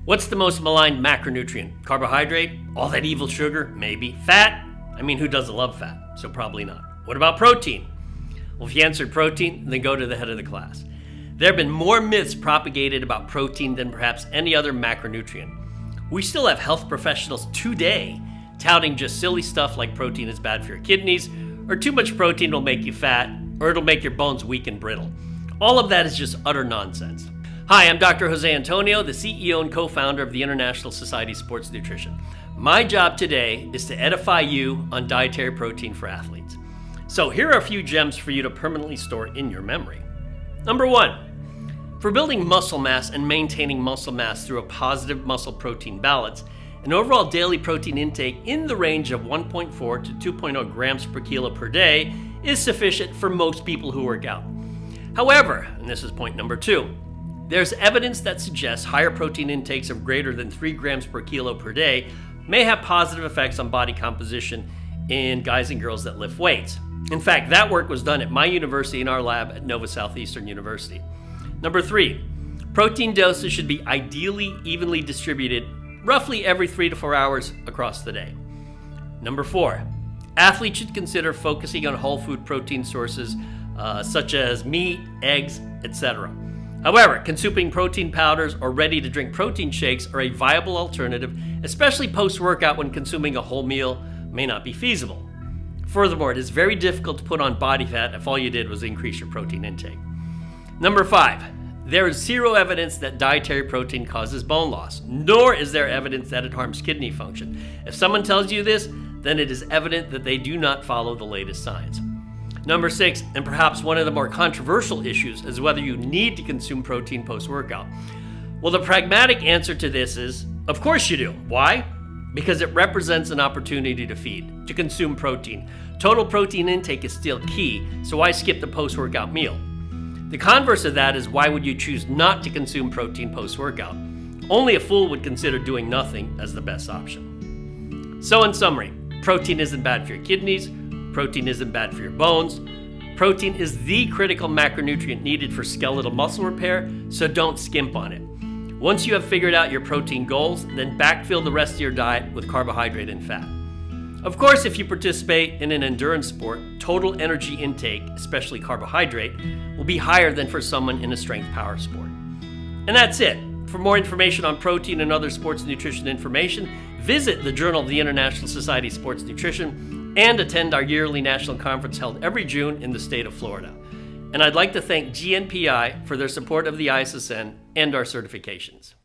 What's the most maligned macronutrient? Carbohydrate? All that evil sugar? Maybe. Fat? I mean, who doesn't love fat? So probably not. What about protein? Well, if you answered protein, then go to the head of the class. There have been more myths propagated about protein than perhaps any other macronutrient. We still have health professionals today touting just silly stuff like protein is bad for your kidneys, or too much protein will make you fat, or it'll make your bones weak and brittle. All of that is just utter nonsense. Hi, I'm Dr. Jose Antonio, the CEO and co-founder of the International Society of Sports Nutrition. My job today is to edify you on dietary protein for athletes. So here are a few gems for you to permanently store in your memory. Number 1, for building muscle mass and maintaining muscle mass through a positive muscle protein balance, an overall daily protein intake in the range of 1.4 to 2.0 grams per kilo per day is sufficient for most people who work out. However, and this is point number 2, there's evidence that suggests higher protein intakes of greater than 3 grams per kilo per day may have positive effects on body composition in guys and girls that lift weights. In fact, that work was done at my university in our lab at Nova Southeastern University. Number 3, protein doses should be ideally evenly distributed roughly every 3 to 4 hours across the day. Number 4, athletes should consider focusing on whole food protein sources such as meat, eggs, etc. However, consuming protein powders or ready-to-drink protein shakes are a viable alternative, especially post-workout when consuming a whole meal may not be feasible. Furthermore, it is very difficult to put on body fat if all you did was increase your protein intake. Number 5, there is zero evidence that dietary protein causes bone loss, nor is there evidence that it harms kidney function. If someone tells you this, then it is evident that they do not follow the latest science. Number 6, and perhaps one of the more controversial issues, is whether you need to consume protein post-workout. Well, the pragmatic answer to this is, of course you do. Why? Because it represents an opportunity to feed, to consume protein. Total protein intake is still key, so why skip the post-workout meal? The converse of that is, why would you choose not to consume protein post-workout? Only a fool would consider doing nothing as the best option. So in summary, protein isn't bad for your kidneys, protein isn't bad for your bones. Protein is the critical macronutrient needed for skeletal muscle repair, so don't skimp on it. Once you have figured out your protein goals, then backfill the rest of your diet with carbohydrate and fat. Of course, if you participate in an endurance sport, total energy intake, especially carbohydrate, will be higher than for someone in a strength power sport. And that's it. For more information on protein and other sports nutrition information, visit the Journal of the International Society of Sports Nutrition and attend our yearly national conference held every June in the state of Florida. And I'd like to thank GPNi for their support of the ISSN and our certifications.